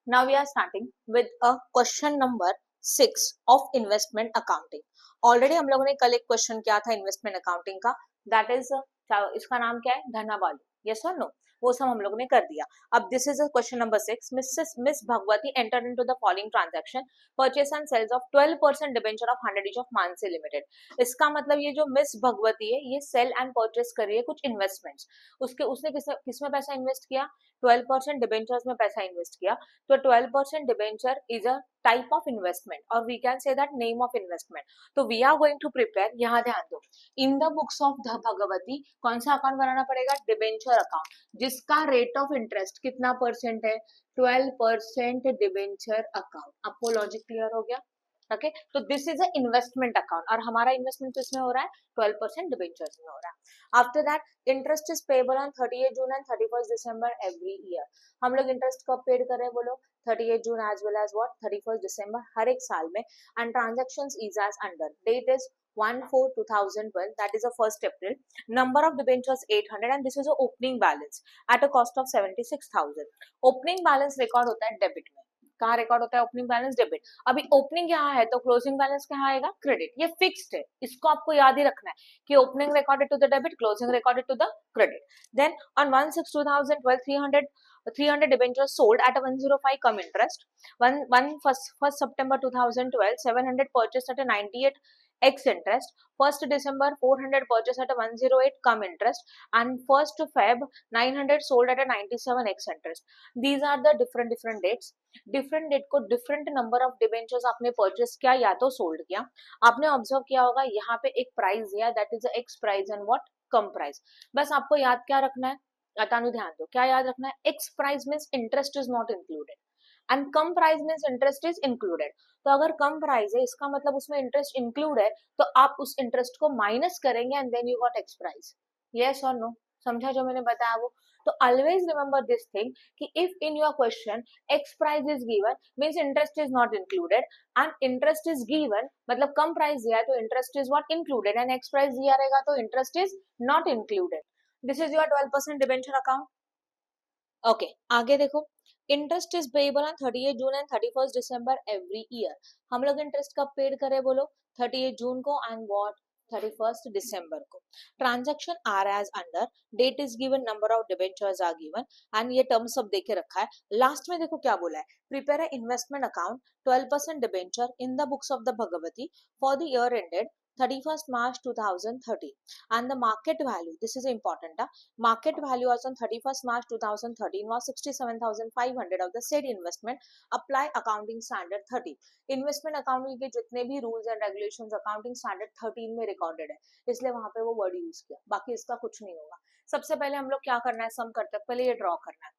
Now we are starting with a question number 6 of investment accounting. Already हम लोगों ने कल एक क्वेश्चन किया था इन्वेस्टमेंट अकाउंटिंग का, दैट इज इसका नाम क्या है, धनावालू, यस और नो, वो सब हम लोगों ने कर दिया. अब this is question number 6. Miss Bhagwati entered into the following transaction, purchase and sales of 12% debenture of 100 each of Mansi limited. इसका मतलब ये जो मिस भगवती है ये सेल एंड परचेस कर रही है कुछ इन्वेस्टमेंट्स. उसने किसमें पैसा इन्वेस्ट किया, 12% डिबेंचर्स में पैसा इन्वेस्ट किया. तो 12% debenture is a type of investment और we can say that name of investment. तो we are going to prepare, यहाँ ध्यान दो, in the books of the Bhagwati कौन सा अकाउंट बनाना पड़ेगा, डिबेंचर अकाउंट, जिसका रेट ऑफ इंटरेस्ट कितना परसेंट है, 12% डिबेंचर अकाउंट. आपको लॉजिक क्लियर हो गया? ओके, तो this is a investment account और हमारा इन्वेस्टमेंट किसमें हो रहा है, 12% डिबेंचर्स में हो रहा है. After that interest is payable on 30 June and 31 December every year. हम लोग इंटरेस्ट कब पेड कर रहे हैं बोलो, 30 June as well as what, 31 December, हर एक साल में. And transactions is as under, date is 1/4/2012, that is the 1st April. Number of debentures 800 and this is a opening balance at a cost of 76,000. Opening balance record होता है debit में. कहाँ record होता है ओपनिंग बैलेंस, डेबिट. अभी opening यहाँ है तो क्लोजिंग बैलेंस कहाँ आएगा, क्रेडिट. ये फिक्स्ड है, इसको आपको याद ही रखना है कि opening recorded to the debit, closing recorded to the credit. Then on 1/6/2012 300 debentures sold at a 105 come interest. 1st September 2012 700 purchased at a 98 x interest. 1st December 400 purchased at a 108 come interest, and 1st Feb 900 sold at a 97 x interest. These are the different dates. Different date को different number of debentures आपने purchase किया या तो sold किया. आपने observe किया होगा यहाँ पे एक प्राइस दिया, that is x price and what, come price. बस आपको याद क्या रखना है, अतानु ध्यान दो, क्या याद रखना है, x price means interest is not included and come price means interest is included. तो अगर कम प्राइस है इसका मतलब उसमें इंटरेस्ट इंक्लूड है, तो आप उस इंटरेस्ट को माइनस करेंगे and then you got ex price. Yes और नो, समझा जो मैंने बताया वो. तो ऑलवेज रिमेंबर दिस थिंग कि if in your question ex price is given means interest is not included and interest is given मतलब कम प्राइस दिया है तो interest is what, included, and ex price दिया रहेगा तो interest is not included. This is your 12% debenture account. Okay, आगे देखो, interest is payable on 30 June and 31 December every year. हम लोग इंटरेस्ट कब पेड करें बोलो, 30 जून को एंड व्हाट, 31 दिसंबर को. Transaction are as under, date is given, number of debentures are given and ये टर्म सब देके रखा है. लास्ट में देखो क्या बोला है, prepare a investment account 12% debenture in the books of the Bhagwati for the year ended 31st March 2013 and the market value, this is important, market value as on 31st March 2013 was 67,500 of the said investment. Apply accounting standard 30. Investment accounting के जितने भी rules and regulations accounting standard 13 में recorded है, इसलिए वहां पे वो word use किया, बाकी इसका कुछ नहीं होगा. सबसे पहले हम लोग क्या करना है, सम करते हैं, पहले ये ड्रॉ करना है.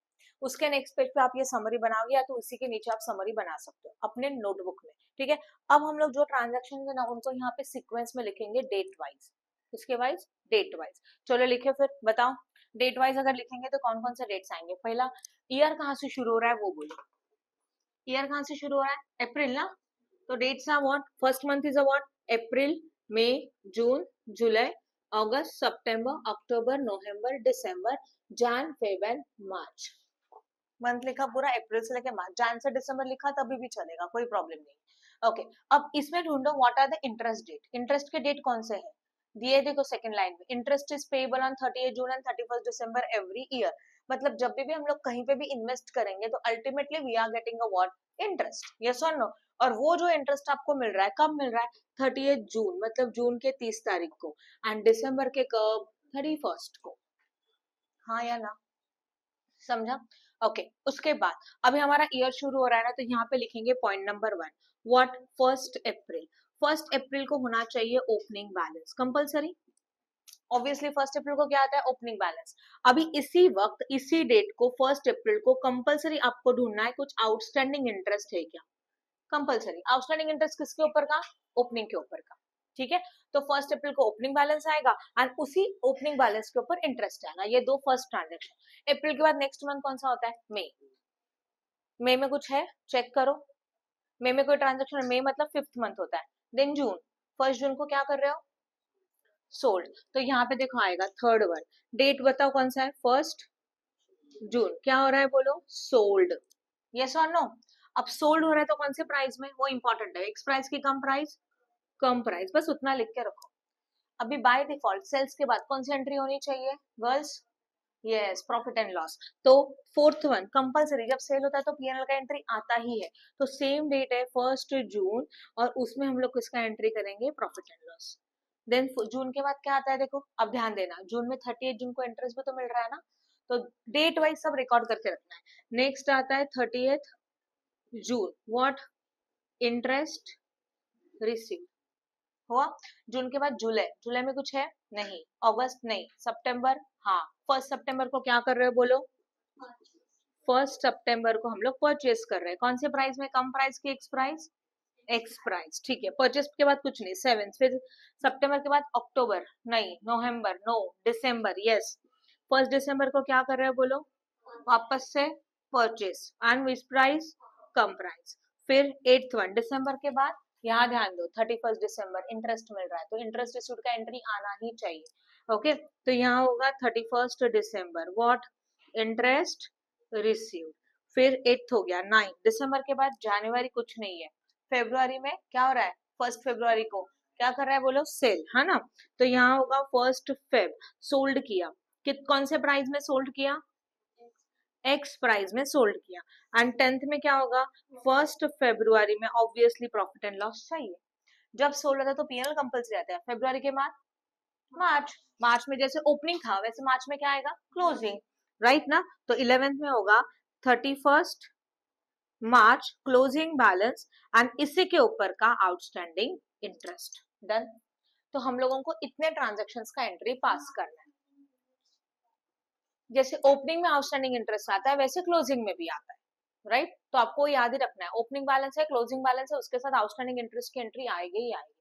उसके नेक्स्ट पेज पे आप ये समरी बनाओगे या तो उसी के नीचे आप समरी बना सकते हो अपने नोटबुक में. ठीक है, अब हम लोग जो ट्रांजैक्शन है ना उनको यहाँ पे सीक्वेंस में लिखेंगे, डेट वाइज. किसके वाइज, डेट वाइज. चलो लिखे फिर, बताओ डेट वाइज अगर लिखेंगे तो कौन कौन से डेट्स आएंगे. पहला, ईयर कहाँ से शुरू हो रहा है वो बोलो, ईयर कहाँ से शुरू हो रहा है, अप्रैल ना. तो dates are what, first month is a what, April, May, June, July, August, September, October, November, December, Jan, Feb and March. Month लिखा पूरा अप्रैल से लेके मार्च, जन से दिसंबर लिखा तभी भी चलेगा, कोई प्रॉब्लम नहीं. ओके, अब इसमें ढूंढो what are the interest date. Interest के डेट कौन से हैं दिए, देखो सेकंड लाइन में, interest is payable on 30 June and 31 December every year. मतलब जब भी हम लोग कहीं पे भी इन्वेस्ट करेंगे तो ultimately we are getting a what, interest. Yes और नो. और वो जो इंटरेस्ट आपको मिल रहा है कब मिल रहा है, 30 जून मतलब जून के 30 तारीख को, एंड दिसंबर के कब, 31 को. हाँ या ना, समझा. ओके, उसके बाद अभी हमारा ईयर शुरू हो रहा है ना, तो यहाँ पे लिखेंगे पॉइंट नंबर 1, व्हाट, 1 अप्रैल. 1 अप्रैल को होना चाहिए ओपनिंग बैलेंस कंपलसरी. ऑब्वियसली 1 अप्रैल को क्या आता है, ओपनिंग बैलेंस. अभी इसी वक्त इसी डेट को 1 अप्रैल को कंपलसरी आपको ढूंढना है कुछ आउटस्टैंडिंग इंटरेस्ट है क्या. कंपलसरी आउटस्टैंडिंग इंटरेस्ट किसके ऊपर का, ओपनिंग के ऊपर का. ठीक है, तो 1 अप्रैल को ओपनिंग बैलेंस आएगा एंड उसी ओपनिंग बैलेंस के ऊपर इंटरेस्ट आएगा. ये दो फर्स्ट ट्रांजेक्शन. अप्रैल के बाद नेक्स्ट मंथ कौन सा होता है, मई. मई में कुछ है, चेक करो. मई में कोई ट्रांजेक्शन, मई मतलब 5th मंथ होता है. देन जून, 1 जून को क्या कर रहे हो, सोल्ड. तो यहाँ पे देखो आएगा थर्ड वन, डेट बताओ कौन सा है, 1 जून, क्या हो रहा है बोलो, सोल्ड. यस और नो? अब सोल्ड हो रहा है तो कौन से प्राइस में, वो इंपॉर्टेंट है, एक्स प्राइस की कम प्राइस, बस उतना लिख के रखो। अभी बाय डिफॉल्ट सेल्स के बाद कौन सी एंट्री होनी चाहिए girls? Yes, profit and loss. तो फोर्थ वन कंपलसरी, जब सेल होता है तो पीएनएल का एंट्री आता ही है, तो सेम डेट है 1 जून, और उसमें हम लोग किसका एंट्री करेंगे? Profit and loss. Then June के बाद क्या आता है देखो, अब ध्यान देना, जून में 30 जून को इंटरेस्ट भी तो मिल रहा है ना, तो डेट वाइज सब रिकॉर्ड करके रखना है। नेक्स्ट आता है 30 जून, व्हाट? इंटरेस्ट रिसीव हुआ। जून के बाद जुलाई, जुलाई में कुछ है नहीं, अगस्त नहीं, सितंबर, हाँ 1 सितंबर को क्या कर रहे हो बोलो? 1 सितंबर को हम लोग परचेस कर रहे हैं, कौन से प्राइस में? कम प्राइस की एक्स प्राइस, एक्स प्राइस, ठीक है। परचेस के बाद कुछ नहीं, 7, फिर सितंबर के बाद अक्टूबर नहीं, नवंबर नो, दिसंबर यस। 1 दिसंबर को क्या कर रहे हो बोलो? वापस से purchase and which price? Come price. फिर 8 वन दिसंबर के बाद, यहाँ ध्यान दो 31 दिसंबर इंटरेस्ट मिल रहा है, तो इंटरेस्ट रिसीव्ड का एंट्री आना ही चाहिए। ओके, तो यहाँ होगा 31 दिसंबर, व्हाट? Interest received. फिर 8 हो गया, 9 दिसंबर के बाद जनवरी कुछ नहीं है, फेब्रुआरी में क्या हो रहा है? 1 फरवरी को क्या कर रहा है बोलो? सेल, है ना, तो यहाँ होगा 1 फेब, सोल्ड किया, कौन से प्राइस में सोल्ड किया? एक्स प्राइस में सोल्ड किया। एंड 10th में क्या होगा? 1 फरवरी में ऑब्वियसली प्रॉफिट एंड लॉस चाहिए, जब सोल्ड होता है तो पीएनएल कंपल्सरी आता है। फेब्रुआरी के बाद मार्च, मार्च में जैसे ओपनिंग था वैसे मार्च में क्या आएगा? क्लोजिंग, राइट ना, तो 11th में होगा 31 मार्च क्लोजिंग बैलेंस एंड इसी के ऊपर का आउटस्टैंडिंग इंटरेस्ट। डन। तो हम लोगों को इतने ट्रांजेक्शन्स का एंट्री पास करना है, जैसे ओपनिंग में आउटस्टैंडिंग इंटरेस्ट आता है वैसे क्लोजिंग में भी आता है, राइट? तो आपको याद ही रखना है, ओपनिंग बैलेंस है, क्लोजिंग बैलेंस है, उसके साथ आउटस्टैंडिंग इंटरेस्ट की एंट्री आएगी ही आएगी।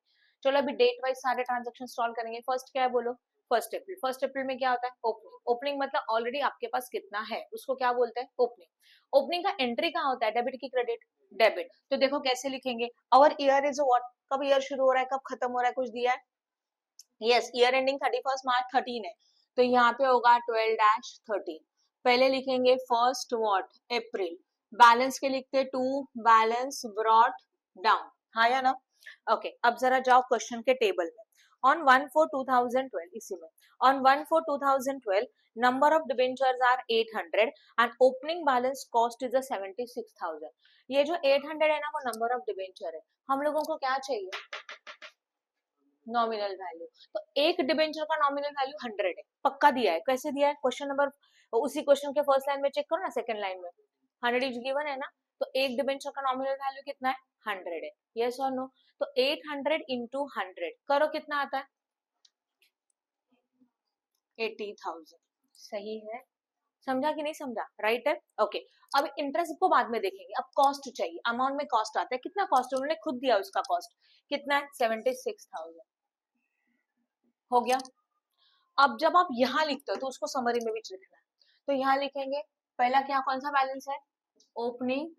चलो अभी डेट वाइज सारे ट्रांजेक्शन सॉल्व करेंगे। फर्स्ट क्या है बोलो? 1 अप्रैल। 1 अप्रैल में क्या होता है? ओपनिंग। ओपनिंग मतलब ऑलरेडी आपके पास कितना है उसको क्या बोलते हैं? ओपनिंग। ओपनिंग का एंट्री कहाँ होता है? डेबिट की क्रेडिट? डेबिट। तो देखो कैसे लिखेंगे, और ईयर इज व्हाट? कब ईयर शुरू हो रहा है, कब खत्म हो रहा है, कुछ दिया है? यस, ईयर एंडिंग 31 मार्च 13 है, तो यहाँ पे होगा 12-13। पहले लिखेंगे फर्स्ट व्हाट? अप्रैल। बैलेंस के लिखते 2, बैलेंस ब्रॉट डाउन, हाँ या ना? ओके, अब जरा जाओ क्वेश्चन के टेबल में। ऑन 1/4/2012, इसी में on 1/4/2012 number of debentures are 800 and opening balance cost is 76,000। ये जो 800 है ना, वो नंबर ऑफ डिबेंचर है। हम लोगों को क्या चाहिए? Nominal value. तो एक डिबेंचर का नॉमिनल वैल्यू 100 है, पक्का दिया है। कैसे दिया है? क्वेश्चन नंबर, उसी क्वेश्चन के फर्स्ट लाइन में चेक करो ना, सेकंड लाइन में 100 इज गिवन है ना, तो एक डिबेंचर का नॉमिनल वैल्यू कितना है? 100 है। यस और नो? तो 800 इंटू 100 करो, कितना आता है? 80,000। सही है, समझा कि नहीं समझा? राइट है। ओके, अब इंटरेस्ट को बाद में देखेंगे, अब कॉस्ट चाहिए। अमाउंट में कॉस्ट आता है, कितना कॉस्ट? उन्होंने खुद दिया, उसका कॉस्ट कितना है? 76,000। हो गया। अब जब आप यहाँ लिखते हो तो उसको समरी में भी लिखना है, तो यहाँ लिखेंगे पहला क्या, कौन सा बैलेंस है? Opening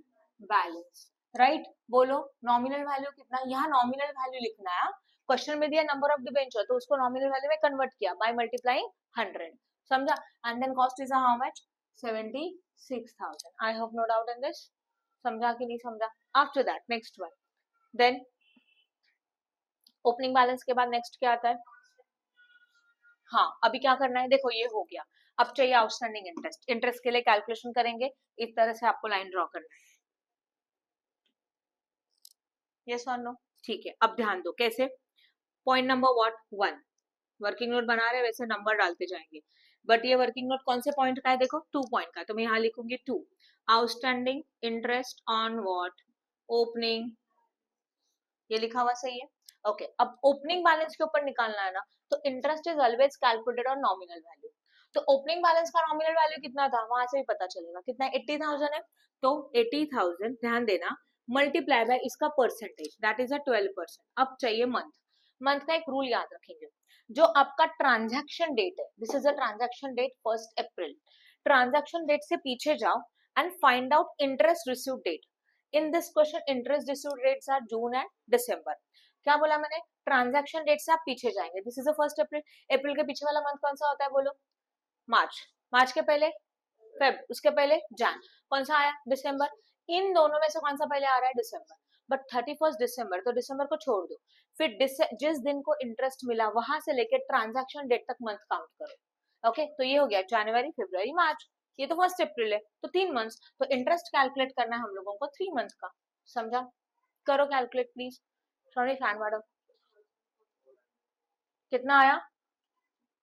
balance, right? बोलो नॉमिनल वैल्यू कितना? यहाँ नॉमिनल वैल्यू लिखना है। क्वेश्चन में दिया नंबर ऑफ डिबेंचर, तो उसको नॉमिनल वैल्यू में कन्वर्ट किया बाय मल्टीप्लाइंग 100, समझा? And then cost is how much? 76,000। I hope no doubt in this. समझा कि नहीं समझा? After that next one, then opening balance के बाद नेक्स्ट क्या आता है? हाँ, अभी क्या करना है देखो, ये हो गया। अब चाहिए आउटस्टैंडिंग इंटरेस्ट। इंटरेस्ट के लिए कैलकुलेशन करेंगे, इस तरह से आपको लाइन ड्रॉ करना है। यस और नो? ठीक है, अब ध्यान दो कैसे। Point number what? 1। Working note बना रहे वैसे नंबर डालते जाएंगे, बट ये वर्किंग नोट कौन से पॉइंट का है? देखो 2 पॉइंट का, तो मैं यहाँ लिखूंगी 2। Outstanding interest on what? Opening. ये लिखा हुआ सही है? ओके, अब ओपनिंग बैलेंस के ऊपर निकालना है ना, तो interest is always calculated on nominal value. तो ओपनिंग बैलेंस का नॉमिनल वैल्यू कितना था, वहां से भी पता चलेगा कितना है? 80,000 है, तो 80,000 ध्यान देना, मल्टीप्लाई बाय इसका परसेंटेज, दैट इज 12%। अब चाहिए मंथ। मंथ का एक रूल याद रखेंगे, जो आपका ट्रांजैक्शन डेट है, this is a transaction date 1 April, transaction date से पीछे जाओ and find out interest receive date. In this question interest receive dates are June and December. क्या बोला मैंने? ट्रांजैक्शन डेट से आप पीछे जाएंगे, दिस इज द 1 अप्रैल। अप्रैल के पीछे वाला मंथ कौन सा होता है बोलो? मार्च। मार्च के पहले फेब, उसके पहले जैन, कौन सा आया? दिसंबर। इन दोनों में से कौन सा पहले आ रहा है? दिसंबर। बट 31 दिसंबर, तो दिसंबर को छोड़ दो, फिर जिस दिन को इंटरेस्ट मिला वहां से लेके ट्रांजैक्शन डेट तक मंथ काउंट करो। ओके, तो ये हो गया जनवरी, फरवरी, मार्च, ये तो 1 अप्रैल है, तो 3 मंथ्स, तो इंटरेस्ट कैलकुलेट करना है हम लोगों को 3 मंथ का। समझा? करो calculate please. Sorry fan madam, कितना आया?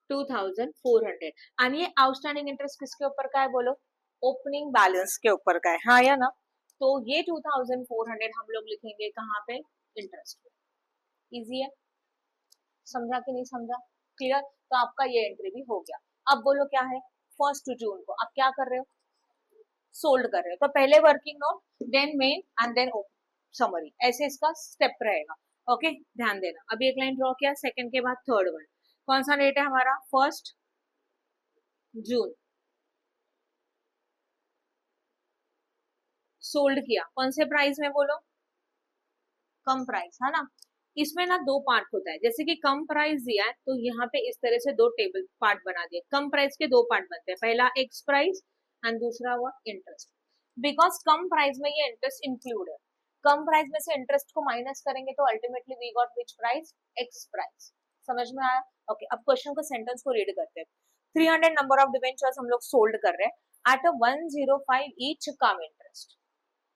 2400। एंड ये आउटस्टैंडिंग इंटरेस्ट किसके ऊपर का है बोलो? ओपनिंग बैलेंस के ऊपर का है, हाँ या ना? तो ये 2400 हम लोग लिखेंगे कहाँ पे? इंटरेस्ट पे। इजी है, समझा कि नहीं समझा? क्लियर? तो आपका ये एंट्री भी हो गया। अब बोलो क्या है? 1 जून को आप क्या कर रहे हो? सोल्ड कर रहे हो, तो पहले working note, then main and then summary, ऐसे इसका स्टेप रहेगा। ओके, ध्यान देना। अभी एक लाइन ड्रॉ किया, सेकंड के बाद थर्ड वन, कौन सा डेट है हमारा? 1 जून। सोल्ड किया कौन से प्राइस में बोलो? कम प्राइस, है ना? इसमें ना दो पार्ट होता है, जैसे कि कम प्राइस दिया है तो यहाँ पे इस तरह से दो टेबल पार्ट बना दिए। कम प्राइस के दो पार्ट बनते हैं, पहला एक्स प्राइस एंड दूसरा हुआ इंटरेस्ट। बिकॉज कम प्राइस में ये इंटरेस्ट इंक्लूड है, कम प्राइस में से इंटरेस्ट को माइनस करेंगे तो ultimately we got which price? Ex price. समझ में आया? ओके, अब क्वेश्चन को सेंटेंस को रीड करते हैं। 300 नंबर ऑफ डिबेंचर्स हम लोग सोल्ड कर रहे हैं एट 105 ईच कम इंटरेस्ट।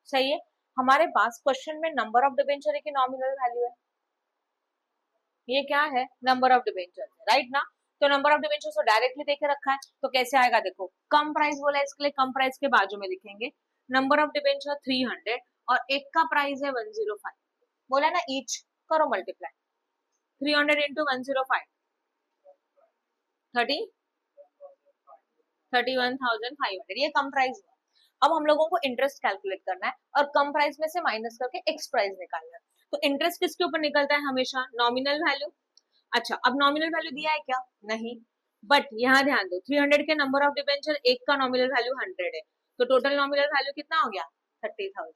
सही है? हमारे पास क्वेश्चन में नंबर ऑफ डिबेंचर है कि नॉमिनल वैल्यू है? ये क्या है? नंबर ऑफ डिबेंचर, राइट ना? तो नंबर ऑफ डिबेंचर को डायरेक्टली देके रखा है, तो कैसे आएगा? देखो, कम प्राइस बोला है, इसके लिए कम प्राइस के बाजू में लिखेंगे नंबर ऑफ डिबेंचर 300 और एक का प्राइस है 105, बोला ना ईच, करो मल्टीप्लाई। 300 इंटू 105, 31,500, ये कम प्राइस है। अब हम लोगों को इंटरेस्ट कैलकुलेट करना है और कम प्राइस में से माइनस करके एक्स प्राइस निकालना है। तो इंटरेस्ट किसके ऊपर निकलता है हमेशा? Nominal value. अच्छा, अब नॉमिनल वैल्यू दिया है क्या? नहीं। बट यहाँ ध्यान दो, 300 के नंबर ऑफ डिबेंचर, एक का नॉमिनल वैल्यू 100 है, तो टोटल नॉमिनल वैल्यू कितना हो गया? 30,000।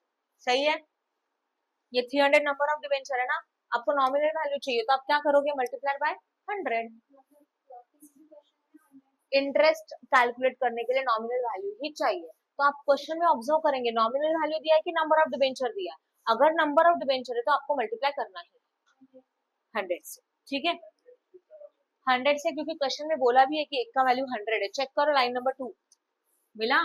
सही है? ये 300 नंबर ऑफ डिबेंचर है ना, आपको नॉमिनल वैल्यू चाहिए तो आप क्या करोगे? Multiply by 100। इंटरेस्ट कैलकुलेट करने के लिए नॉमिनल वैल्यू ही चाहिए। तो आप क्वेश्चन में ऑब्जर्व करेंगे नॉमिनल वैल्यू दिया है कि नंबर ऑफ डिबेंचर दिया है। अगर नंबर ऑफ डिबेंचर है तो आपको मल्टीप्लाई करना ही 100 से। ठीक है? 100 से, क्योंकि क्वेश्चन में बोला भी है कि एक का वैल्यू 100 है। चेक करो लाइन नंबर 2, मिला?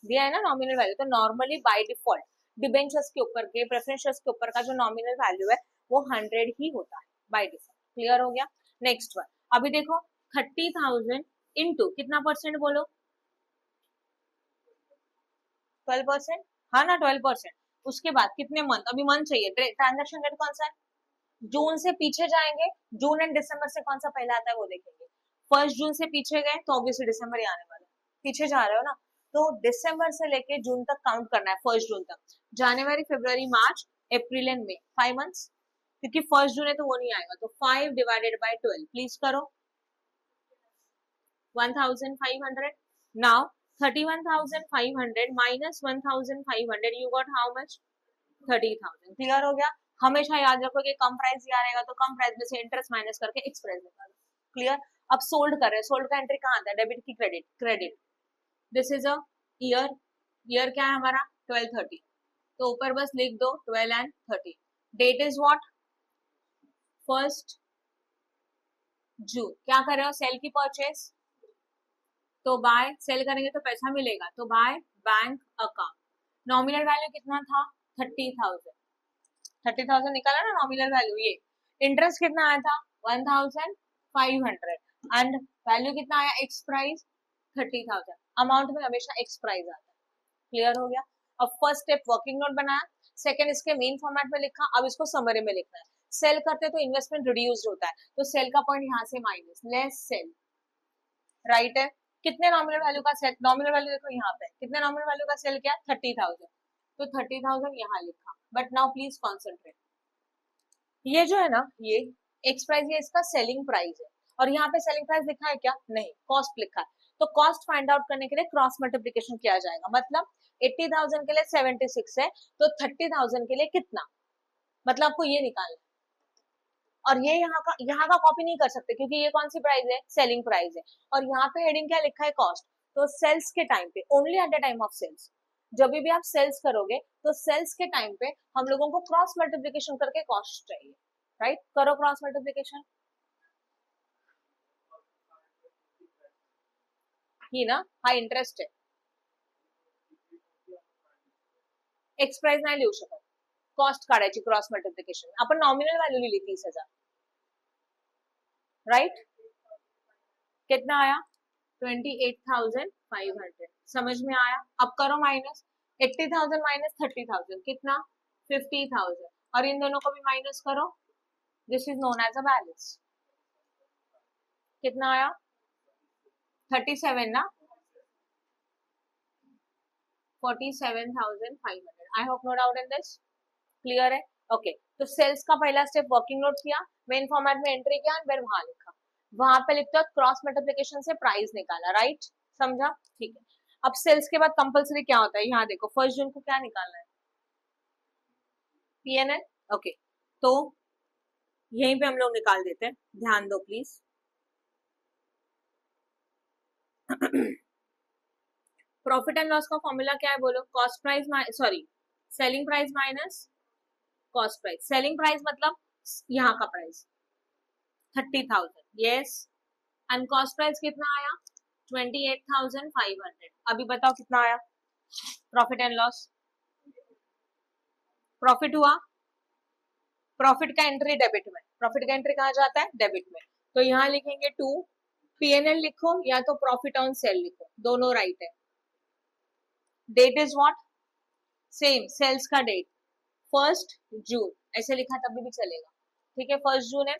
दिया है ना नॉमिनल वैल्यू। तो नॉर्मली बाय डिफॉल्ट डिबेंचर्स के ऊपर के, प्रेफरेंस के ऊपर का जो नॉमिनल वैल्यू है वो 100 ही होता है बाय डिफॉल्ट। क्लियर हो गया? नेक्स्ट वन, अभी देखो 30,000 इंटू कितना परसेंट बोलो? 12%, हाँ ना? 12%। उसके बाद कितने मंथ? अभी मंथ चाहिए, ट्रांजेक्शन डेट कौन सा है? जून से पीछे जाएंगे, जून एंड दिसंबर से कौन सा पहले आता है वो देखेंगे। 1 जून से पीछे गए तो ऑब्वियसली दिसंबर ही आने वाला है, पीछे जा रहे हो ना, तो दिसंबर से लेके जून तक काउंट करना है, 1 जून तक। जनवरी, फरवरी, मार्च, अप्रैल एंड मई, 5 मंथ्स, क्योंकि 1 जून है तो वो नहीं आएगा, तो 5 डिवाइडेड बाय 12, प्लीज करो। 1,500। Now 31,500 minus 1,500, you got how much? 30,000। Clear हो गया? हमेशा याद रखो कि कम प्राइस दिया रहेगा तो कम प्राइस में से इंटरेस्ट माइनस करके एक्स प्राइस निकालो। क्लियर? अब सोल्ड कर रहे हैं, सोल्ड का एंट्री कहाँ आता है? डेबिट की credit? Credit. This is a year, year क्या है हमारा? 12/30, तो ऊपर बस लिख दो 12 and 30। Date is what? 1 June. क्या कर रहे हो? सेल की परचेस, तो बाय, सेल करेंगे तो पैसा मिलेगा, तो bye bank account. Nominal value कितना था? 30,000। 30,000 निकाला ना नॉमिनल वैल्यू। ये इंटरेस्ट कितना आया था? 1,500 एंड वैल्यू कितना आया? X price 30,000। अमाउंट में हमेशा एक्स प्राइस आता है। क्लियर हो गया? अब फर्स्ट स्टेप वर्किंग नोट बनाया, सेकंड इसके मेन फॉर्मेट में लिखा, अब इसको समरी में लिखना है। सेल करते तो इन्वेस्टमेंट रिड्यूस होता है, तो सेल का पॉइंट यहाँ से माइनस, लेस सेल, राइट है? कितने नॉमिनल वैल्यू का सेल? नॉमिनल वैल्यू देखो यहाँ पे, कितने नॉमिनल वैल्यू का सेल किया? 30,000, तो 30,000 यहाँ लिखा। बट नाउ प्लीज कॉन्सेंट्रेट, ये जो है ना, ये एक्स प्राइस, ये इसका सेलिंग प्राइस है, और यहाँ पे सेलिंग प्राइस लिखा है क्या? नहीं, कॉस्ट लिखा है। तो कॉस्ट फाइंड आउट करने के लिए क्रॉस मल्टीप्लिकेशन किया जाएगा, मतलब 80,000 के लिए 76 है, तो 30,000 के लिए कितना, मतलब आपको ये निकालना है। और ये यहाँ का कॉपी नहीं कर सकते, क्योंकि ये कौन सी प्राइस है? सेलिंग प्राइस है। और यहाँ पे हेडिंग क्या लिखा है? कॉस्ट। तो सेल्स के टाइम पे, only at the time of sales, जब भी आप सेल्स करोगे तो सेल्स के टाइम पे हम लोगों को क्रॉस मल्टीप्लीकेशन करके कॉस्ट चाहिए, राइट? करो क्रॉस मल्टीप्लीकेशन ही ना, हा इंटरेस्ट आहे, एक्स प्राइस नाही लिहू शकत, कॉस्ट काढायची क्रॉस मल्टीप्लिकेशन, आपण नॉमिनल व्हॅल्यू लिहिली 30,000, राइट? कितना आया? 28,500, समझ में आया? अब करो माइनस, 80,000 माइनस 30,000 कितना? 50,000, और इन दोनों को भी माइनस करो, this is known as a balance. कितना आया? 37 ना, 47,500। I hope no doubt in this, clear है? ओके तो सेल्स का पहला स्टेप वर्किंग नोट किया, मेन फॉर्मेट में एंट्री किया, फिर वहां लिखा, वहां पे लिखते हो क्रॉस मल्टीप्लिकेशन से प्राइस निकाला, राइट? समझा? ठीक है। अब सेल्स के बाद कंपलसरी क्या होता है, यहाँ देखो 1 जून को क्या निकालना है? पीएनएल। ओके तो यहीं पे हम लोग निकाल देते हैं, ध्यान दो प्लीज। प्रॉफिट एंड लॉस का फॉर्मूला क्या है बोलो? Cost price sorry selling price minus cost price. Selling price मतलब यहाँ का price 30,000, yes, and cost price कितना आया? 28,500। अभी बताओ कितना आया प्रॉफिट एंड लॉस? प्रॉफिट हुआ, प्रॉफिट का एंट्री डेबिट में, प्रॉफिट का एंट्री कहाँ जाता है? डेबिट में, तो यहाँ लिखेंगे 2, पीएनएल लिखो या तो प्रॉफिट ऑन सेल लिखो, दोनों राइट है। Date is what? Same, sales का डेट 1 जून, ऐसे लिखा तभी भी चलेगा, ठीक है? 1 जून है।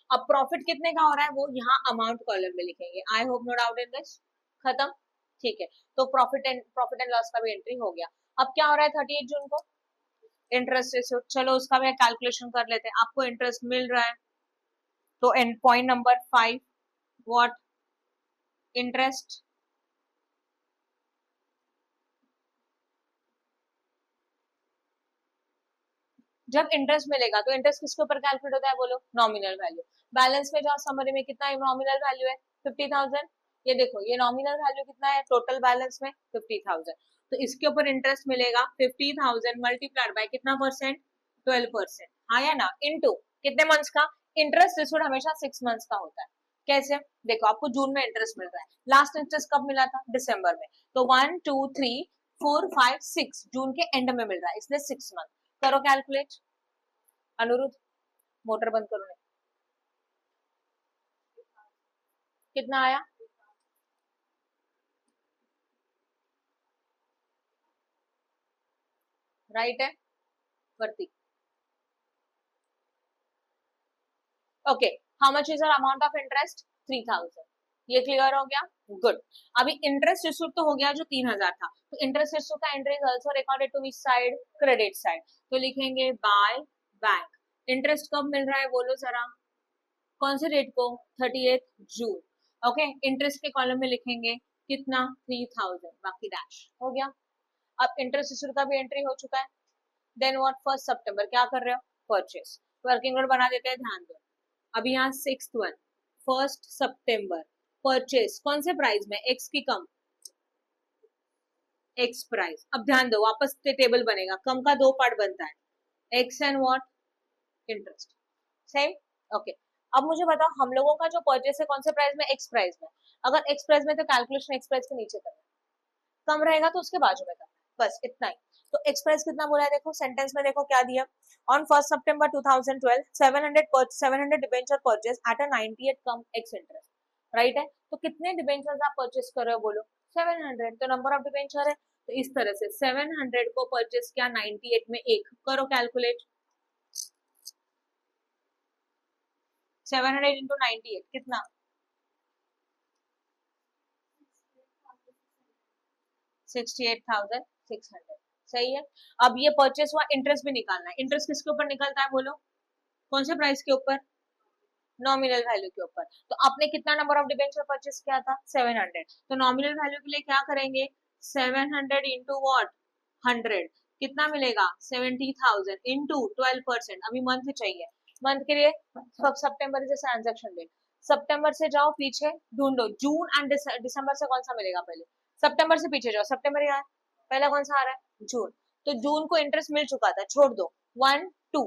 अब प्रॉफिट कितने का हो रहा है वो यहाँ अमाउंट कॉलम में लिखेंगे। I hope no doubt in this, खत्म, ठीक है? तो प्रॉफिट एंड लॉस का भी एंट्री हो गया। अब क्या हो रहा है 38 जून को? इंटरेस्ट रिसीव्ड, चलो उसका भी कैलकुलेशन कर लेते हैं। आपको इंटरेस्ट मिल रहा है तो and point number 5 what? Interest. जब इंटरेस्ट मिलेगा तो इंटरेस्ट किसके ऊपर कैलकुलेट होता है बोलो? Nominal value. बैलेंस में जाओ, समरी में कितना नॉमिनल वैल्यू है? 50,000। ये देखो ये नॉमिनल वैल्यू कितना है टोटल बैलेंस में? 50,000। तो इसके ऊपर इंटरेस्ट मिलेगा 50,000 मल्टीप्लाइड बाय कितना परसेंट? 12%, हाँ या ना? इनटू कितने मंथ्स का? इंटरेस्ट रिसीव्ड हमेशा 6 मंथ्स का होता है। कैसे? देखो आपको जून में इंटरेस्ट मिल रहा है, लास्ट इंटरेस्ट कब मिला था? दिसंबर में, तो 1 2 3 4 5 6 जून के एंड में मिल रहा है, इसलिए 6 मंथ। करो कैलकुलेट, अनुरुद्ध मोटर बंद करो ने। कितना आया? राइट है वर्ती। Okay, how much is our amount of interest? 3,000। ये क्लियर हो गया? गुड। अभी इंटरेस्ट रिसीव तो हो गया जो 3,000 था, तो इंटरेस्ट रिसीव का entry is also recorded to which side? Credit side. तो लिखेंगे बाय बैंक। इंटरेस्ट कब मिल रहा है बोलो जरा? कौन से डेट को? 38 जून। ओके, इंटरेस्ट के कॉलम में लिखेंगे कितना? 3,000, बाकी डैश हो गया। अब इंटरेस्ट रिसीव का भी एंट्री हो चुका है। Then what? 1 सितंबर क्या कर रहे हो? परचेस। वर्किंग नोट बना देते हैं, ध्यान दो। अभी यहाँ 6th वन 1 सितंबर परचेस कौन से प्राइस में? एक्स की कम, एक्स प्राइस। अब ध्यान दो वापस से टेबल बनेगा, कम का 2 पार्ट बनता है, x and what? Interest, same. Okay अब मुझे बताओ हम लोगों का जो परचेस है कौन से प्राइस में? एक्स प्राइस में। अगर एक्स प्राइस में तो कैलकुलेशन एक्स प्राइस के नीचे करना है, कम रहेगा तो उसके बाजू में करना है, बस इतना ही। तो एक्स प्राइस कितना बोला है? देखो सेंटेंस में देखो क्या दिया, on 1 September 2012 700 debenture purchase at a 98 come x interest, right है? तो कितने डिबेंचर्स आप परचेस कर रहे हो बोलो? 700, तो नंबर ऑफ डिबेंचर है, तो इस तरह से 700 को परचेस किया 98 में एक, करो कैलकुलेट, 700 इंटू 98 कितना? 68,600, सही है। अब ये परचेस हुआ, इंटरेस्ट भी निकालना है। इंटरेस्ट किसके ऊपर निकलता है बोलो? कौन से प्राइस के ऊपर? नॉमिनल वैल्यू के ऊपर। तो आपने कितना नंबर ऑफ डिबेंचर परचेस किया था? 700। तो नॉमिनल वैल्यू के लिए क्या करेंगे? 700 इंटू वॉट? 100, कितना मिलेगा? 70,000 इंटू 12%। अभी मंथ चाहिए, मंथ के लिए सितंबर इज ट्रांजेक्शन डेट। सितंबर से जाओ पीछे ढूंढो, जून एंड दिसंबर से कौन सा मिलेगा पहले? सितंबर से पीछे जाओ, सितंबर यहाँ पहला कौन सा आ रहा है, जून, तो जून को इंटरेस्ट मिल चुका था, छोड़ दो, 1 2,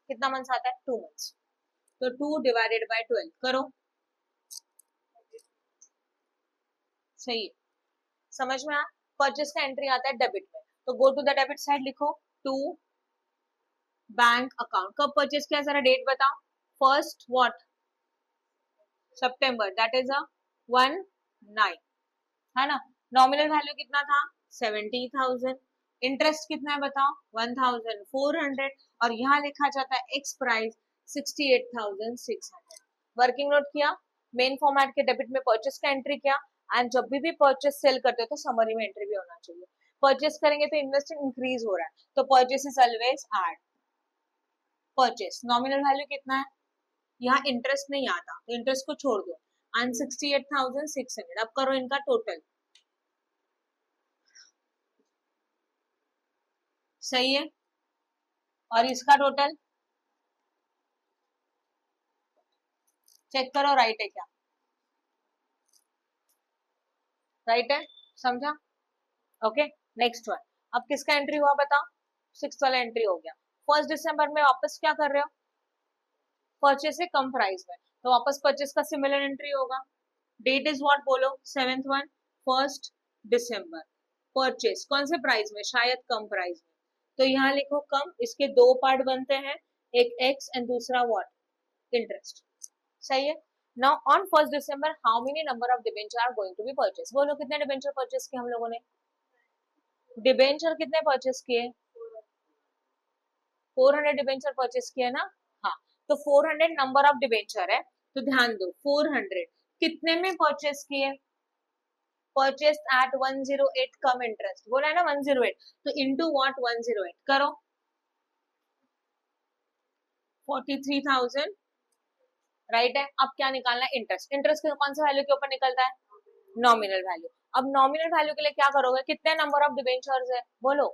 कितना मंथ्स आता है, 2 मंथ्स, तो 2 डिवाइडेड बाय 12 करो, सही है, समझ में आ। परचेस का एंट्री आता है डेबिट में, तो go to the debit side, लिखो टू बैंक अकाउंट, कब परचेस किया जरा डेट बताओ, first what, September, that is 19, है ना। नॉमिनल वैल्यू कितना था, 70,000, इंटरेस्ट कितना है बताओ, 1,400, और यहाँ लिखा जाता है एक्स प्राइस 68,600। वर्किंग नोट किया, मेन फॉर्मेट के डेबिट में परचेस का एंट्री किया, एंड जब भी परचेस सेल करते हो तो समरी में एंट्री भी होना चाहिए। परचेस करेंगे तो इन्वेस्टिंग इंक्रीज हो रहा है, तो purchase is always add purchase. Nominal value कितना है, यहाँ इंटरेस्ट नहीं आता तो इंटरेस्ट को छोड़ दो, एंड 68,600, अब करो इनका टोटल, सही है, और इसका टोटल चेक करो, राइट है क्या, राइट है, समझा, ओके। नेक्स्ट वन, अब किसका एंट्री हुआ बताओ, 6 वाला एंट्री हो गया। 1 दिसंबर में वापस क्या कर रहे हो, परचेस से कम प्राइस में, तो वापस परचेस का सिमिलर एंट्री होगा। डेट इज व्हाट बोलो, 7th वन, 1 दिसंबर, परचेस कौन से प्राइस में, शायद कम प्राइस में, तो यहाँ लिखो कम, इसके दो पार्ट बनते हैं, एक एक्स एंड दूसरा व्हाट, इंटरेस्ट, सही है। Now on 1 December how many number of debenture are going to be purchase, बोलो कितने डिबेंचर परचेस किए हम लोगों ने, डिबेंचर कितने परचेस किए, 400 डिबेंचर परचेस किए ना, हाँ, तो 400 नंबर ऑफ डिबेंचर है, तो ध्यान दो 400 कितने में परचेस किए, परचेस एट 108 कम इंटरेस्ट, बोला है ना 108, तो इनटू व्हाट 108 करो, 43,000, राइट है। अब क्या निकालना है, इंटरेस्ट, इंटरेस्ट कौन सा वैल्यू के ऊपर निकलता है, नॉमिनल वैल्यू। अब नॉमिनल वैल्यू के लिए क्या करोगे, कितने नंबर ऑफ डिबेंचर्स है बोलो,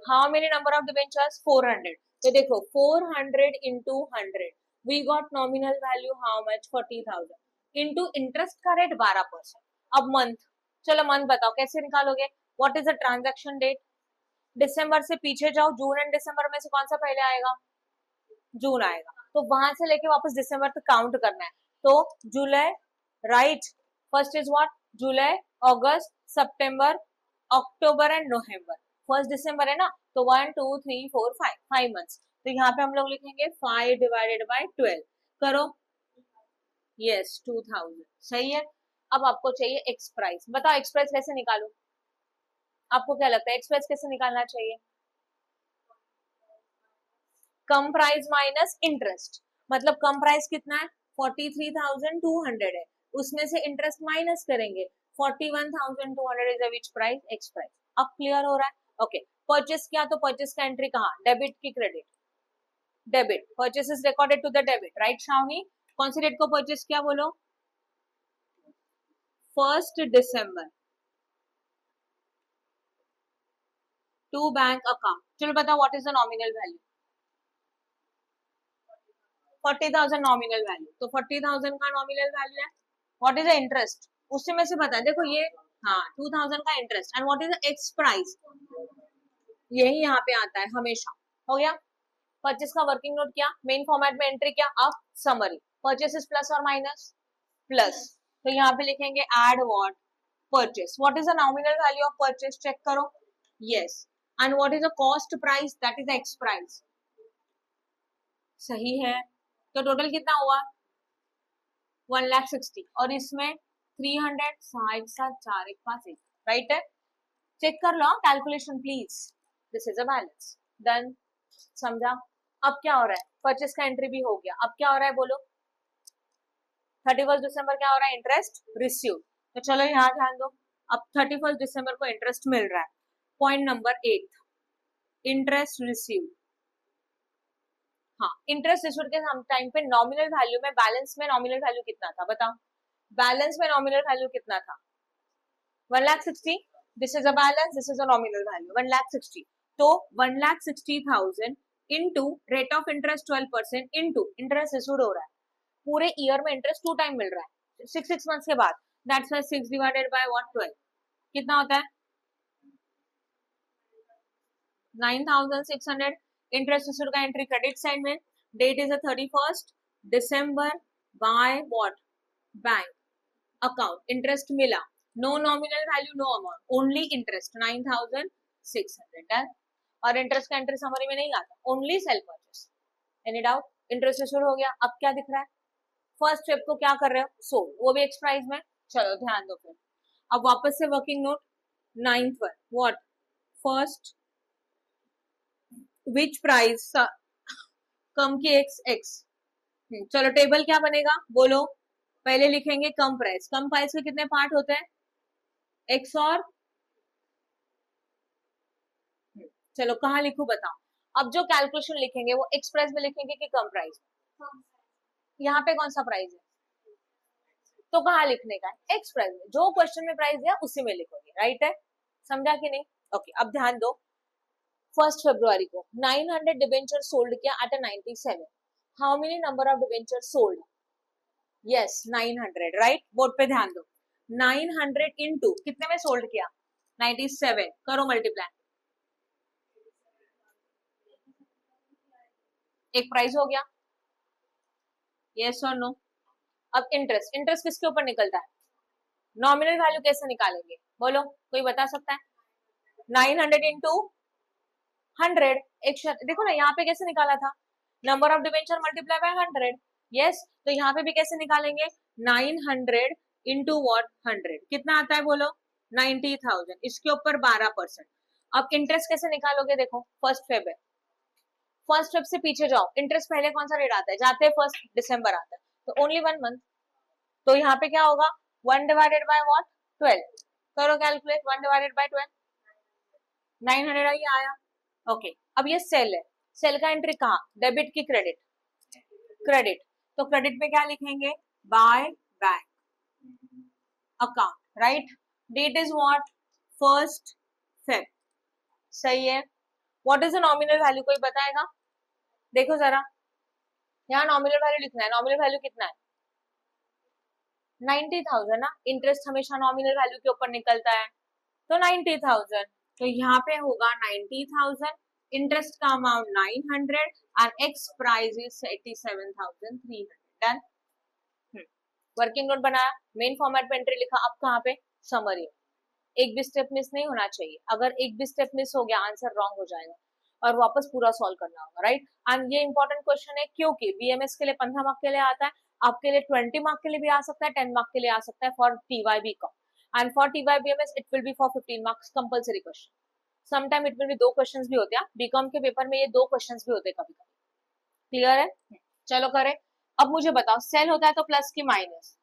how many number of debentures, 400, तो देखो 400 into 100, we got nominal value how much, 40,000, into interest का रेट 12%। अब मंथ, चलो मंथ बताओ कैसे निकालोगे, what is the transaction date, दिसंबर से पीछे जाओ, जून एंड दिसंबर में से कौन सा पहले आएगा, जून आएगा, तो वहां से लेके वापस दिसंबर तक काउंट करना है, तो July, right, first is what, July, August, September, October and November, 1 दिसंबर है ना, तो 1 2 3 4 5 5 मंथ्स, तो यहाँ पे हम लोग लिखेंगे 5 डिवाइडेड बाय 12 करो, यस 2000, सही है। अब आपको चाहिए एक्स प्राइस, बताओ एक्स प्राइस कैसे निकालू, आपको क्या लगता है एक्स प्राइस कैसे निकालना चाहिए, कम प्राइस माइनस इंटरेस्ट, मतलब कम प्राइस कितना है 43,200 है, उसमें से इंटरेस्ट माइनस करेंगे, 41,200 is which price, ex price. अब क्लियर हो रहा है, ओके। परचेस किया तो परचेस का एंट्री कहाँ, डेबिट की credit, debit, purchase is recorded to the debit, right Shravani, कौन सी डेट को परचेस किया बोलो, 1 दिसंबर, टू बैंक अकाउंट, चलो बताओ what is the nominal value, 40,000 nominal value, तो 40,000 का नॉमिनल वैल्यू है, व्हाट इज द इंटरेस्ट, उससे में से बता देखो ये, हाँ 2,000 का interest, and what is the ex price, यही यहाँ पे आता है हमेशा, हो गया। परचेस का वर्किंग नोट किया, मेन फॉर्मेट में एंट्री किया, अब समरी, परचेस इज प्लस और माइनस, प्लस, तो यहाँ पे लिखेंगे add what, purchase, what is the nominal value of purchase, check करो, yes, and what is the cost price, that is the ex price, सही है, तो टोटल कितना हुआ 1,60,000, और इसमें 300, 60, 7, 4, 1, 5, 1, राइट है, चेक कर लो calculation please, this is a balance, done, समझा। अब क्या हो रहा है, परचेस का एंट्री भी हो गया, अब क्या हो रहा है बोलो, 31 दिसंबर क्या हो रहा है, इंटरेस्ट रिसीव, तो चलो यहाँ ध्यान दो, अब 31 दिसंबर को इंटरेस्ट मिल रहा है, पॉइंट नंबर 8, इंटरेस्ट रिसीव, हाँ इंटरेस्ट रिसीव के टाइम पे नॉमिनल वैल्यू में, बैलेंस में नॉमिनल वैल्यू कितना था बताओ, बैलेंस में नॉमिनल वैल्यू कितना था 1,60,000, this is a balance, this is a nominal value 1,60,000, तो 1,60,000 into rate of interest 12% into interest receive हो रहा है, पूरे ईयर में इंटरेस्ट 2 टाइम मिल रहा है, 6 मंथ्स के बाद, that's why 6 divided by what 12, कितना होता है 9,600 इंटरेस्ट रिसीव्ड का एंट्री क्रेडिट साइड में, date is 31 December, by what bank account, interest मिला, no nominal value no amount, only interest 9,600 done. और इंटरेस्ट का एंट्री समरी में नहीं आता, only sale purchase. Any doubt? Interest received हो गया, अब क्या दिख रहा है? फर्स्ट स्टेप को क्या कर रहे हो? सोल्ड, वो भी एक्स प्राइस में। चलो ध्यान दो फिर, अब वापस से working note 9th one, what first which price कम की एक्स एक्स। चलो टेबल क्या बनेगा बोलो, पहले लिखेंगे कम प्राइस, कम प्राइस के कितने पार्ट होते हैं? एक्स और चलो कहाँ लिखूं बताओ। अब जो कैलकुलेशन लिखेंगे वो एक्स प्राइस में लिखेंगे कि कम प्राइस में? यहाँ पे कौन सा प्राइस है? तो कहाँ लिखने का है? एक्स प्राइस में, जो क्वेश्चन में प्राइस दिया उसी में लिखोगे, राइट है? समझा कि नहीं? ओके, अब ध्यान दो, 1 फरवरी को 900 डिबेंचर सोल्ड किया at 97। How many number of debenture sold? Yes 900, right? Board पे ध्यान दो, 900 इंटू कितने में सोल्ड किया? 97, करो मल्टीप्लाई, एक प्राइस हो गया, यस और नो? अब इंटरेस्ट, इंटरेस्ट किसके ऊपर निकलता है? नॉमिनल वैल्यू कैसे निकालेंगे बोलो, कोई बता सकता है? 900 इंटू 100, एक देखो ना यहाँ पे कैसे निकाला था, number of debenture multiply by 100, yes. तो यहाँ पे भी कैसे निकालेंगे? 900 इंटू व्हाट 100, कितना आता है बोलो? 90,000, इसके ऊपर 12%। अब इंटरेस्ट कैसे निकालोगे? देखो फर्स्ट फेब है, फर्स्ट फेब से पीछे जाओ, इंटरेस्ट पहले कौन सा डेट आता है? जाते 1 दिसंबर आता है, तो ओनली 1 मंथ। तो यहाँ पे क्या होगा? 1 डिवाइडेड बाय व्हाट 12, करो कैलकुलेट, 1 डिवाइडेड बाय 12, 900 ही आया। ओके, अब ये सेल है, सेल का एंट्री कहाँ? डेबिट की क्रेडिट? क्रेडिट, तो क्रेडिट में क्या लिखेंगे? By bank account, right? Date is what 1 Feb, सही है। What is the nominal value, कोई बताएगा? देखो जरा, यहाँ नॉमिनल वैल्यू लिखना है, नॉमिनल वैल्यू कितना है? 90,000 ना, इंटरेस्ट हमेशा नॉमिनल वैल्यू के ऊपर निकलता है, तो 90,000, तो यहाँ पे होगा 90,000, इंटरेस्ट का अमाउंट 900 और x price is 87,300, done. Working note बनाया, मेन फॉर्मेट पे एंट्री लिखा, अब कहाँ पे? समरी, एक भी स्टेप मिस नहीं होना चाहिए, अगर एक भी स्टेप मिस हो गया आंसर रॉन्ग हो जाएगा और वापस पूरा सॉल्व करना होगा, राइट? एंड ये इंपॉर्टेंट क्वेश्चन है क्योंकि बीएमएस के लिए 15 मार्क के लिए आता है, आपके लिए 20 मार्क के लिए भी आ सकता है, 10 मार्क के लिए आ सकता है for TY BCom and for TY BMS it will be for 15 marks compulsory question, sometime it will be 2 questions भी होते हैं बीकॉम के पेपर में, ये 2 क्वेश्चंस भी होते हैं कभी कभी, क्लियर है? चलो करें, अब मुझे बताओ सेल होता है तो प्लस की माइनस,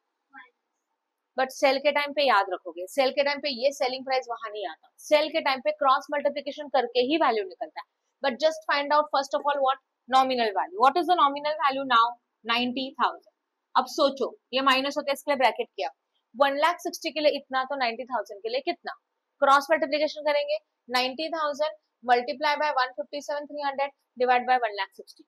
बट सेल के टाइम पे याद रखोगे, सेल के टाइम पे ये सेलिंग प्राइस वहां नहीं आता, सेल के टाइम पे क्रॉस मल्टीप्लिकेशन करके ही वैल्यू निकलता है, but just find out first of all what nominal value, what is the nominal value now? 90,000। अब सोचो ये माइनस होता है, इसके लिए ब्रैकेट किया, 1,60,000 के लिए इतना, तो 90,000 के लिए कितना? क्रॉस मल्टीप्लिकेशन करेंगे, 90,000 multiply by 157,300 divide by 1,60,000,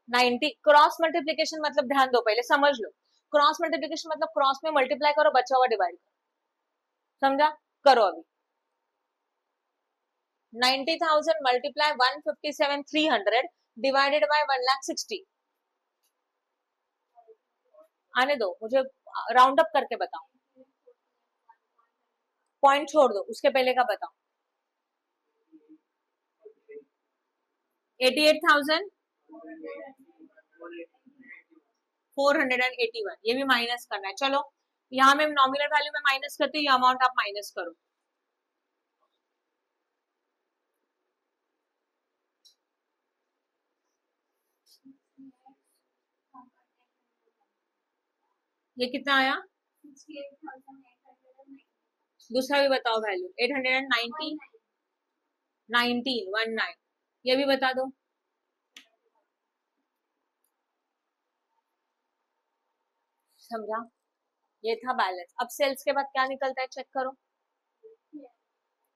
90 cross multiplication मतलब, ध्यान दो पहले समझ लो, क्रॉस मल्टीप्लिकेशन मतलब क्रॉस में मल्टीप्लाई करो, बचा हुआ डिवाइड करो, समझा? करो अभी, 90,000 मल्टीप्लाई 157,300 डिवाइडेड बाय 1,60,000, आने दो मुझे, राउंड अप करके बताओ, पॉइंट छोड़ दो, उसके पहले का बताओ। 88,481, ये भी माइनस करना है, चलो यहाँ में नॉमिनल वैल्यू में माइनस करते हैं, ये अमाउंट आप माइनस करो, ये कितना आया? दूसरा भी बताओ वैल्यू, 890 19, ये भी बता दो, समझा? ये था बैलेंस। अब सेल्स के बाद क्या निकलता है चेक करो,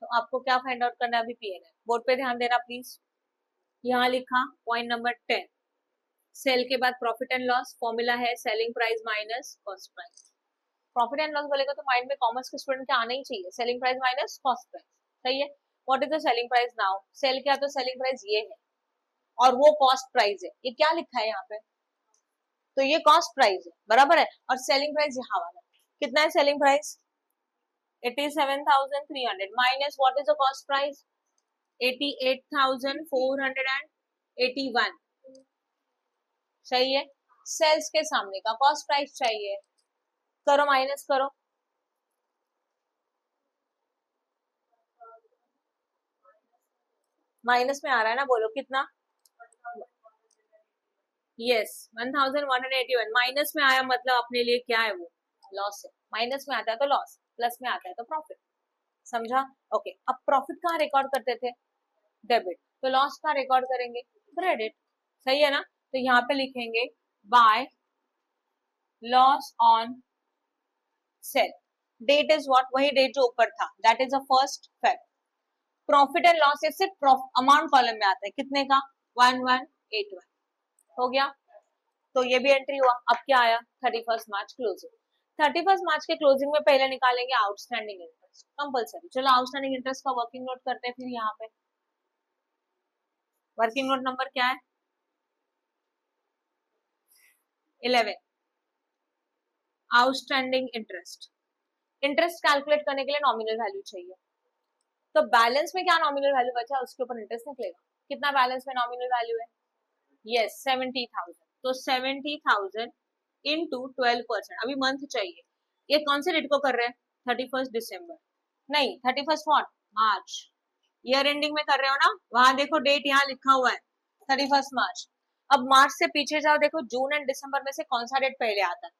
तो आपको क्या फाइंड आउट करना है? अभी पीएनएल, बोर्ड पे ध्यान देना प्लीज, यहाँ लिखा पॉइंट नंबर 10, सेल के बाद प्रॉफिट एंड लॉस, फॉर्मूला है selling price minus cost price. Profit and loss बोलेगा तो माइंड में कॉमर्स के स्टूडेंट के आना ही चाहिए, selling price minus cost price, सही है। What is the selling price now, sale क्या, तो सेलिंग प्राइस ये है और वो कॉस्ट प्राइस है, ये क्या लिखा है यहाँ पे, तो ये कॉस्ट प्राइस है, बराबर है, और सेलिंग प्राइस यहाँ वाला कितना है, selling price 87,300 minus what is the cost price 88,481, सही है। सेल्स के सामने का कॉस्ट प्राइस चाहिए, करो माइनस करो, माइनस में आ रहा है ना, बोलो कितना, यस 1181 माइनस में आया, मतलब अपने लिए क्या है, वो लॉस है, माइनस में आता है तो लॉस, प्लस में आता है तो प्रॉफिट, समझा। ओके, अब प्रॉफिट कहाँ रिकॉर्ड करते थे, डेबिट, तो लॉस कहाँ रिकॉर्ड करेंगे, क्रेडिट, सही है ना। तो यहाँ पे लिखेंगे by loss on sale, date is what, वही डेट जो ऊपर था, that is the first fact. Profit and loss सिर्फ अमाउंट कॉलम में आता है, कितने का 1181, हो गया, तो ये भी एंट्री हुआ। अब क्या आया 31 मार्च क्लोजिंग, 31 मार्च के क्लोजिंग में पहले निकालेंगे आउटस्टैंडिंग इंटरेस्ट, कंपलसरी। चलो आउटस्टैंडिंग इंटरेस्ट का वर्किंग नोट करते हैं, फिर यहाँ पे वर्किंग नोट नंबर क्या है 11, आउटस्टैंडिंग इंटरेस्ट। इंटरेस्ट कैलकुलेट करने के लिए नॉमिनल वैल्यू चाहिए, तो बैलेंस में क्या नॉमिनल वैल्यू बचा है उसके ऊपर इंटरेस्ट निकलेगा, कितना बैलेंस में नॉमिनल वैल्यू है, यस 70,000, तो 70,000 इंटू 12%, अभी मंथ चाहिए, ये कौन से डेट को कर रहे हैं 31 दिसंबर, नहीं 31 व्हाट मार्च, ईयर एंडिंग में कर रहे हो ना, वहां देखो डेट यहाँ लिखा हुआ है 31 मार्च। अब मार्च से पीछे जाओ, देखो जून एंड दिसंबर में से कौन सा डेट पहले आता है,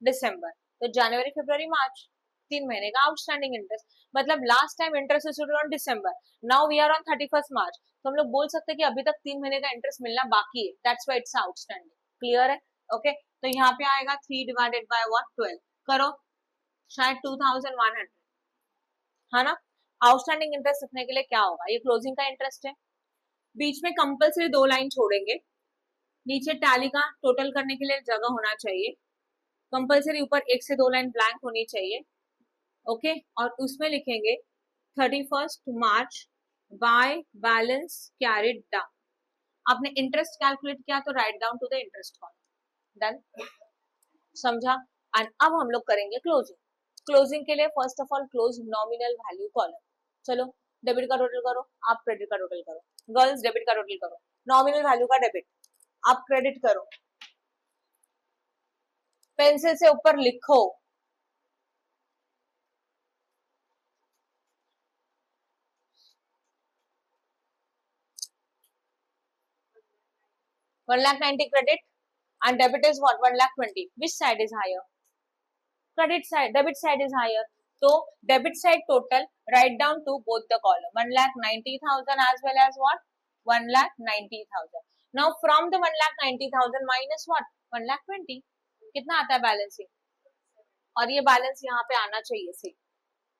दिसंबर, तो जनवरी फरवरी मार्च, 3 महीने का आउटस्टैंडिंग इंटरेस्ट, मतलब last time interest issued on December, now we are on 31 March, तो हम लोग बोल सकते हैं कि अभी तक 3 महीने का इंटरेस्ट मिलना बाकी है, that's why it's outstanding, clear है। ओके, तो यहाँ पे आएगा 3 डिवाइडेड बाय व्हाट 12, करो शायद 2100, है ना। आउटस्टैंडिंग इंटरेस्ट लिखने के लिए क्या होगा, ये क्लोजिंग का इंटरेस्ट है, बीच में कंपलसरी 2 लाइन छोड़ेंगे, नीचे टैली का टोटल करने के लिए जगह होना चाहिए, कंपलसरी ऊपर 1 से 2 लाइन ब्लैंक होनी चाहिए, ओके, और उसमें लिखेंगे 31 March by balance carried down, आपने इंटरेस्ट कैलकुलेट किया तो write down to the interest column, done, समझा। एंड अब हम लोग करेंगे क्लोजिंग, क्लोजिंग के लिए first of all close nominal value column, चलो डेबिट का टोटल करो, आप क्रेडिट का टोटल करो, गर्ल्स डेबिट का टोटल करो, नॉमिनल वैल्यू का डेबिट, आप क्रेडिट करो, पेंसिल से ऊपर लिखो, $1,90,000 credit and debit is what 1,20,000, which side is higher, credit side, debit side is higher, so debit side total write down to both the column 1,90,000 as well as what 1,90,000, now from the 1,90,000 minus what 1,20,000, कितना आता है balancing, और ये balance यहाँ पे आना चाहिए सी,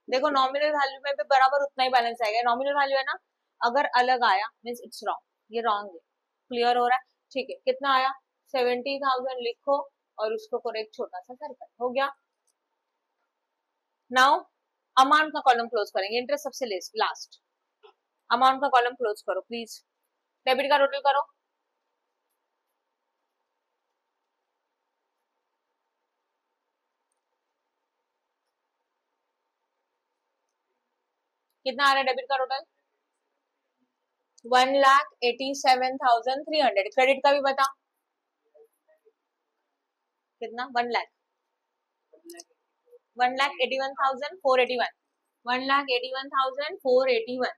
देखो नॉमिनल वैल्यू में भी बराबर उतना ही बैलेंस आएगा, नॉमिनल वैल्यू है ना, अगर अलग आया मीन्स इट्स रॉन्ग, ये रॉन्ग है, क्लियर हो रहा है, ठीक है, कितना आया 70,000 लिखो और उसको करेक्ट छोटा सा सर्कल, हो गया। नाउ अमाउंट का कॉलम क्लोज करेंगे, इंटरेस्ट सबसे लास्ट, अमाउंट का कॉलम क्लोज करो प्लीज, डेबिट का टोटल करो, कितना आ रहा है डेबिट का टोटल 1,87,300, क्रेडिट का भी बता कितना 1,81,481, 1,81,481,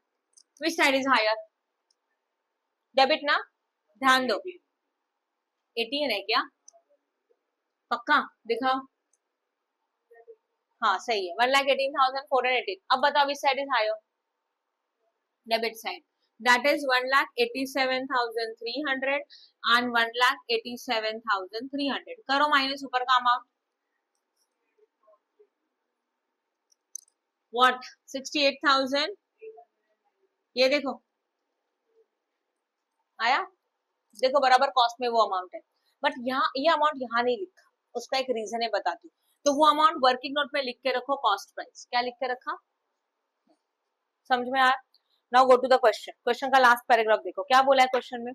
which side is higher, debit ना, ध्यान दो 18 है क्या, पक्का दिखाओ, हाँ सही है 1,18,418, अब बताओ which side is higher, debit side, that is 1,87,300 and 1,87,300, करो माइनस ऊपर का अमाउंट व्हाट 68,000, ये देखो आया देखो बराबर कॉस्ट में वो अमाउंट है, बट यहाँ ये अमाउंट यहाँ नहीं लिखा, उसका एक रीजन है बताती हूँ। तो वो अमाउंट वर्किंग नोट में लिख के रखो, कॉस्ट प्राइस क्या लिख के रखा, समझ में आया। Now go to the question, question का लास्ट पैराग्राफ देखो क्या बोला है क्वेश्चन में,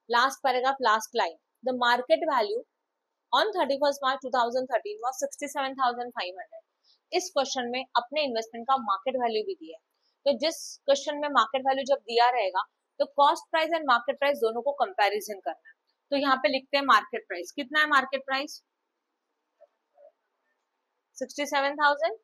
last paragraph last line, the market value on 31st March 2013 was 67,500। इस क्वेश्चन में अपने इन्वेस्टमेंट का मार्केट वैल्यू भी दिया है, तो जिस क्वेश्चन में मार्केट वैल्यू जब दिया रहेगा तो cost price and market price दोनों को कंपैरिजन करना है। तो यहाँ पे लिखते हैं मार्केट प्राइस, कितना है market price 67,000।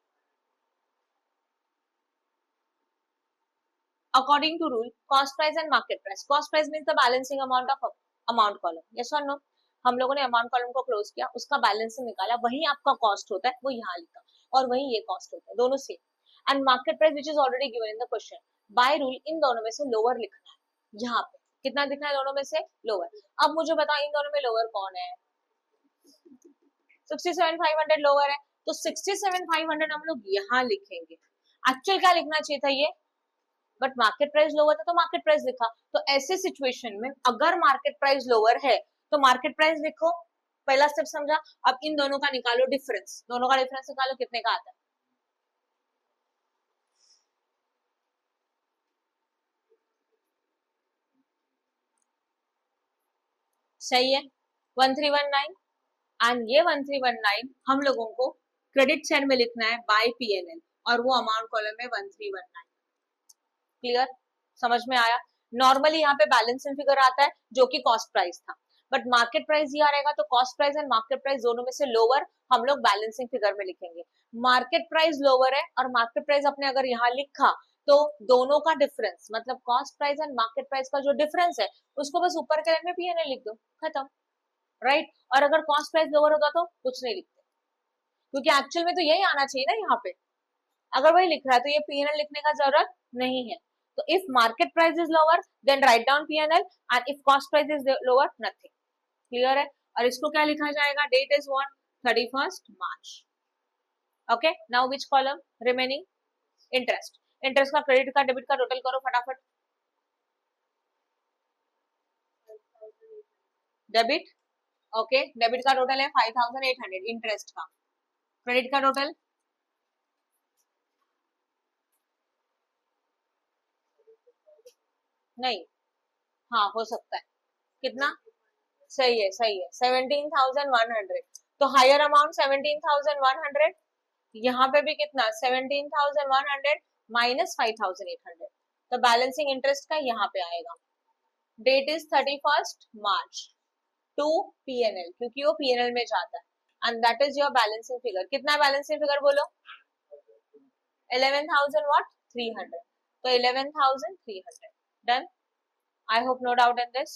According to rule cost price and market price, cost price means the balancing amount of amount column, yes और नो। हम लोगों ने अमाउंट कॉलम को क्लोज किया, उसका बैलेंसिंग निकाला, वही आपका कॉस्ट होता है, वो यहाँ लिखा, और वही ये कॉस्ट होता है, दोनों same. And market price which is already given in the question, by rule in दोनों में से लोअर लिखना है, यहाँ पे कितना दिखना है दोनों में से लोअर। अब मुझे बताओ इन दोनों में लोअर कौन है, 67,500 लोअर है, तो 67,500 हम लोग यहाँ लिखेंगे, एक्चुअल क्या लिखना चाहिए था ये, बट मार्केट प्राइस लोअर था तो मार्केट प्राइस लिखा। तो ऐसे सिचुएशन में अगर मार्केट प्राइस लोअर है तो मार्केट प्राइस लिखो, पहला स्टेप समझा। अब इन दोनों का निकालो डिफरेंस, दोनों का डिफरेंस निकालो, कितने का आता है, सही है 1319, एंड ये 1319 हम लोगों को क्रेडिट साइड में लिखना है बाय पीएनएल, और वो अमाउंट कॉलम में 1319। क्लियर, समझ में आया। नॉर्मली यहाँ पे बैलेंसिंग फिगर आता है जो कि कॉस्ट प्राइस था, बट मार्केट प्राइस यहाँ रहेगा तो cost price and market price दोनों में से लोअर हम लोग बैलेंसिंग फिगर में लिखेंगे। मार्केट प्राइस लोअर है और मार्केट प्राइस अपने अगर यहाँ लिखा तो दोनों का डिफरेंस मतलब cost price and market price का जो डिफरेंस है उसको बस ऊपर के लाइन में पीएनएल लिख दो, खत्म, राइट। और अगर कॉस्ट प्राइस लोअर होगा तो कुछ नहीं लिखते, क्योंकि एक्चुअल में तो यही आना चाहिए ना यहाँ पे, अगर वही लिख रहा है तो ये पीएनएल लिखने का जरूरत नहीं है। तो if market price is lower than write down PNL, and if cost price is lower nothing. Clear है। और इसको क्या लिखा जाएगा, date is what 31st March। Okay, now which column remaining, interest, interest का क्रेडिट का डेबिट का total करो फटाफट, डेबिट, ओके डेबिट का टोटल है 5,800, इंटरेस्ट का, क्रेडिट का टोटल नहीं, हाँ हो सकता है, कितना, सही है सही है 17,100, तो हायर अमाउंट 17,100, यहाँ पे भी कितना 17,100 माइनस 5,800, तो बैलेंसिंग इंटरेस्ट का यहाँ पे आएगा, date is 31st March to PNL, क्योंकि वो पीएनएल में जाता है, and that is your balancing figure. कितना बैलेंसिंग फिगर बोलो, 11,000 व्हाट 300, तो 11,300 done. I hope no doubt in this.